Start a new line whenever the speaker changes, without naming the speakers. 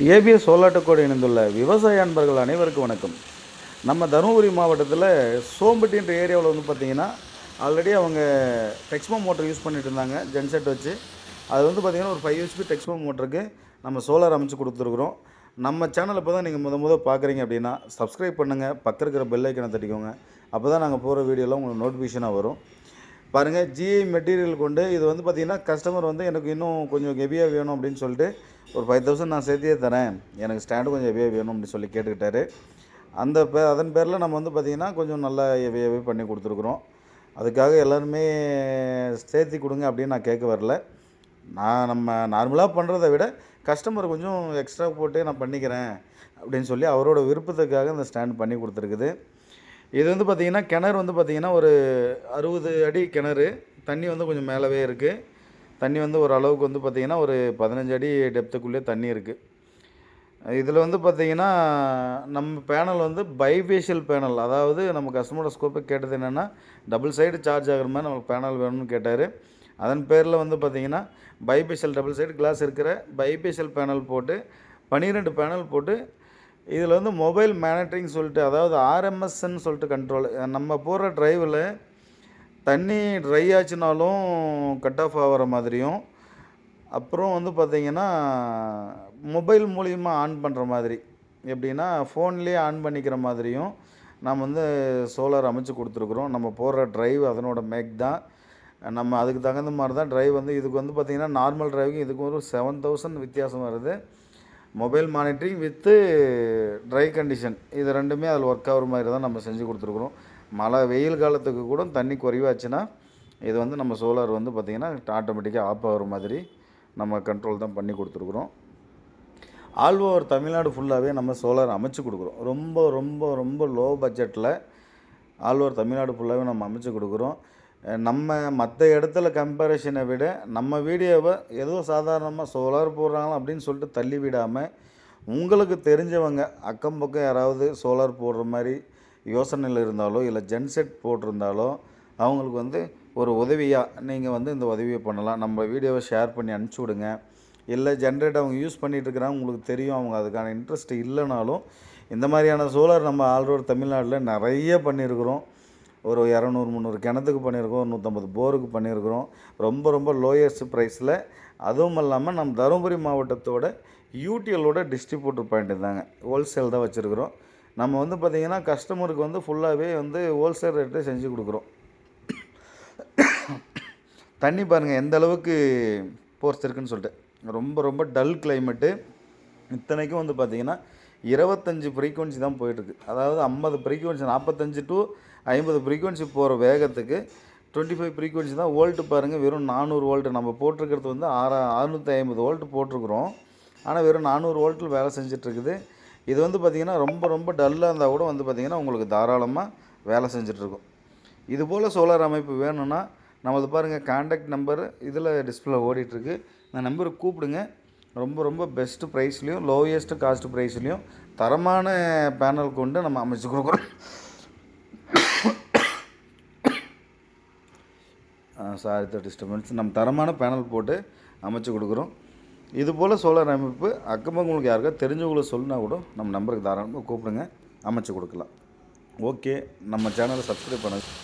ABS சோலாட்டுக்கோடு இணைந்துள்ள விவசாய அன்பர்கள் அனைவருக்கும் வணக்கம். நம்ம தருமபுரி மாவட்டத்தில் சோம்பட்டின்ற ஏரியாவில் வந்து பார்த்திங்கன்னா ஆல்ரெடி அவங்க டெக்ஸ்மோ மோட்டர் யூஸ் பண்ணிட்டு இருந்தாங்க, ஜென்செட் வச்சு. அது வந்து பார்த்திங்கன்னா ஒரு 5 HP டெக்ஸ்மோ மோட்டருக்கு நம்ம சோலார் அமைச்சு கொடுத்துருக்குறோம். நம்ம சேனல் இப்போ தான் நீங்கள் முதல் பார்க்குறீங்க அப்படின்னா சப்ஸ்கிரைப் பண்ணுங்கள், பக்கம் இருக்கிற பெல் ஐக்கனை தட்டிக்கோங்க. அப்போ தான் நாங்கள் போகிற வீடியோலாம் உங்களுக்கு நோட்டிஃபிகேஷனாக வரும். பாருங்கள், ஜிஐ மெட்டீரியல் கொண்டு இது வந்து பார்த்திங்கன்னா கஸ்டமர் வந்து எனக்கு இன்னும் கொஞ்சம் ஹெவியாக வேணும் அப்படின்னு சொல்லிட்டு ஒரு 5000 நான் சேர்த்தியே தரேன், எனக்கு ஸ்டாண்டு கொஞ்சம் ஹெவியாக வேணும் அப்படின்னு சொல்லி கேட்டுக்கிட்டாரு. அதன் பேரில் நம்ம வந்து பார்த்திங்கன்னா கொஞ்சம் நல்லா ஹெவியாகவே பண்ணி கொடுத்துருக்குறோம். அதுக்காக எல்லாருமே சேர்த்தி கொடுங்க அப்படின்னு நான் கேட்க வரல. நம்ம நார்மலாக பண்ணுறத விட கஸ்டமர் கொஞ்சம் எக்ஸ்ட்ரா போட்டு நான் பண்ணிக்கிறேன் அப்படின்னு சொல்லி அவரோட விருப்பத்துக்காக இந்த ஸ்டாண்ட் பண்ணி கொடுத்துருக்குது. இது வந்து பார்த்திங்கன்னா கிணறு வந்து பார்த்திங்கன்னா ஒரு 60 அடி கிணறு. தண்ணி வந்து கொஞ்சம் மேலவே இருக்குது. தண்ணி வந்து ஒரு அளவுக்கு வந்து பார்த்திங்கன்னா ஒரு 15 அடி டெப்த்துக்குள்ளே தண்ணி இருக்குது. இதில் வந்து பார்த்திங்கன்னா நம்ம பேனல் வந்து பைஃபேஷியல் பேனல். அதாவது நம்ம கஸ்டமரோட ஸ்கோப்பை கேட்டது என்னென்னா டபுள் சைடு சார்ஜ் ஆகிற மாதிரி நமக்கு பேனல் வேணும்னு கேட்டார். அதன் பேரில் வந்து பார்த்திங்கன்னா பைஃபேஷியல் டபுள் சைடு கிளாஸ் இருக்கிற பைஃபேஷியல் பேனல் போட்டு 12 பேனல் போட்டு இதில் வந்து மொபைல் மானிட்டரிங் சொல்லிட்டு, அதாவது ஆர்எம்எஸ்ன்னு சொல்லிட்டு கண்ட்ரோல், நம்ம போகிற டிரைவில் தண்ணி ட்ரை ஆச்சுனாலும் கட் ஆஃப் ஆகிற மாதிரியும், அப்புறம் வந்து பார்த்திங்கன்னா மொபைல் மூலிமா ஆன் பண்ணுற மாதிரி, எப்படின்னா ஃபோன்லேயே ஆன் பண்ணிக்கிற மாதிரியும் நம்ம வந்து சோலார் அமைச்சு கொடுத்துருக்குறோம். நம்ம போடுற ட்ரைவ் அதனோட மேக் தான். நம்ம அதுக்கு தகுந்த மாதிரி தான் ட்ரைவ் வந்து இதுக்கு வந்து பார்த்திங்கன்னா நார்மல் ட்ரைவுக்கு இதுக்கு ஒரு 7000 வித்தியாசம் வருது. Mobile monitoring with try condition இது ரெண்டுமே அதில் ஒர்க் ஆகிற மாதிரி தான் நம்ம செஞ்சு கொடுத்துருக்குறோம். மழை வெயில் காலத்துக்கு கூட தண்ணி குறைவாச்சுன்னா இது வந்து நம்ம சோலார் வந்து பார்த்திங்கன்னா ஆட்டோமேட்டிக்காக ஆஃப் ஆகிற மாதிரி நம்ம கண்ட்ரோல் தான் பண்ணி கொடுத்துருக்குறோம். ஆல் ஓவர் தமிழ்நாடு ஃபுல்லாகவே நம்ம சோலார் அமைச்சு கொடுக்குறோம். ரொம்ப ரொம்ப ரொம்ப லோ பட்ஜெட்டில் ஆல் ஓவர் தமிழ்நாடு ஃபுல்லாகவே நம்ம அமைச்சு கொடுக்குறோம். நம்ம மற்ற இடத்துல கம்பேரிஷனை விட நம்ம வீடியோவை ஏதோ சாதாரணமாக சோலார் போடுறாங்களா அப்படின்னு சொல்லிட்டு தள்ளி விடாமல், உங்களுக்கு தெரிஞ்சவங்க அக்கம் பக்கம் யாராவது சோலார் போடுற மாதிரி யோசனையில் இருந்தாலோ இல்லை ஜென்செட் போட்டிருந்தாலோ அவங்களுக்கு வந்து ஒரு உதவியாக நீங்கள் வந்து இந்த உதவியை பண்ணலாம். நம்ம வீடியோவை ஷேர் பண்ணி அனுப்பிச்சி விடுங்க. இல்லை ஜென்ரேட் அவங்க யூஸ் பண்ணிகிட்டு இருக்கிறாங்க, உங்களுக்கு தெரியும், அவங்க அதுக்கான இன்ட்ரெஸ்ட் இல்லைனாலும் இந்த மாதிரியான சோலார் நம்ம ஆல்ரோவர் தமிழ்நாட்டில் நிறைய பண்ணியிருக்கிறோம். ஒரு 200-300 கிணத்துக்கு பண்ணியிருக்கோம், 150 போருக்கு பண்ணியிருக்கிறோம். ரொம்ப ரொம்ப லோயஸ்ட் ப்ரைஸில். அதுவும் இல்லாமல் நம்ம தருமபுரி மாவட்டத்தோட யூடிஎல்லோட டிஸ்ட்ரிபியூட்டர் பாயிண்ட் தாங்க, ஹோல்சேல் தான் வச்சுருக்குறோம். நம்ம வந்து பார்த்திங்கன்னா கஸ்டமருக்கு வந்து ஃபுல்லாகவே வந்து ஹோல்சேல் ரேட்டே செஞ்சு கொடுக்குறோம். தண்ணி பாருங்கள் எந்த அளவுக்கு போர்ஸ் இருக்குதுன்னு சொல்லிட்டு. ரொம்ப ரொம்ப டல் கிளைமேட்டு. இத்தனைக்கும் வந்து பார்த்திங்கன்னா 25 ஃப்ரீக்வன்சி தான் போயிட்டுருக்கு. அதாவது 50 ஃப்ரீக்வன்சி 45 to 50 ஃப்ரீக்வன்சி போகிற வேகத்துக்கு 25 ஃப்ரீக்வன்சி தான். வோல்ட்டு பாருங்கள், வெறும் 400 வோல்ட்டு. நம்ம போட்டிருக்கிறது வந்து 650 வோல்ட்டு போட்டிருக்குறோம். ஆனால் வெறும் 400 வோல்ட்டில் வேலை செஞ்சிட்ருக்குது. இது வந்து பார்த்திங்கன்னா ரொம்ப ரொம்ப டல்லாக இருந்தால் கூட வந்து பார்த்திங்கன்னா உங்களுக்கு தாராளமாக வேலை செஞ்சிட்ருக்கும். இதுபோல் சோலார் அமைப்பு வேணும்னா நம்மளது பாருங்கள், கான்டாக்ட் நம்பர் இதில் டிஸ்பிளே ஓடிட்டுருக்கு. இந்த நம்பருக்கு கூப்பிடுங்க. ரொம்ப ரொம்ப பெஸ்ட்டு ப்ரைஸ்லேயும் லோயஸ்ட்டு காஸ்ட் ப்ரைஸ்லேயும் தரமான பேனல் கொண்டு நம்ம அமைச்சு கொடுக்குறோம். Sorry disturbance. நம்ம தரமான பேனல் போட்டு அமைச்சு கொடுக்குறோம். இதுபோல் சோலார் அமைப்பு அக்கம்பக்கம் உங்களுக்கு யாருக்கா தெரிஞ்சவங்களுக்கு சொல்லினா கூட நம்ம நம்பருக்கு தாராளமாக கூப்பிடுங்க, அமைச்சு கொடுக்கலாம். ஓகே, நம்ம சேனலை சப்ஸ்கிரைப் பண்ணுங்கள்.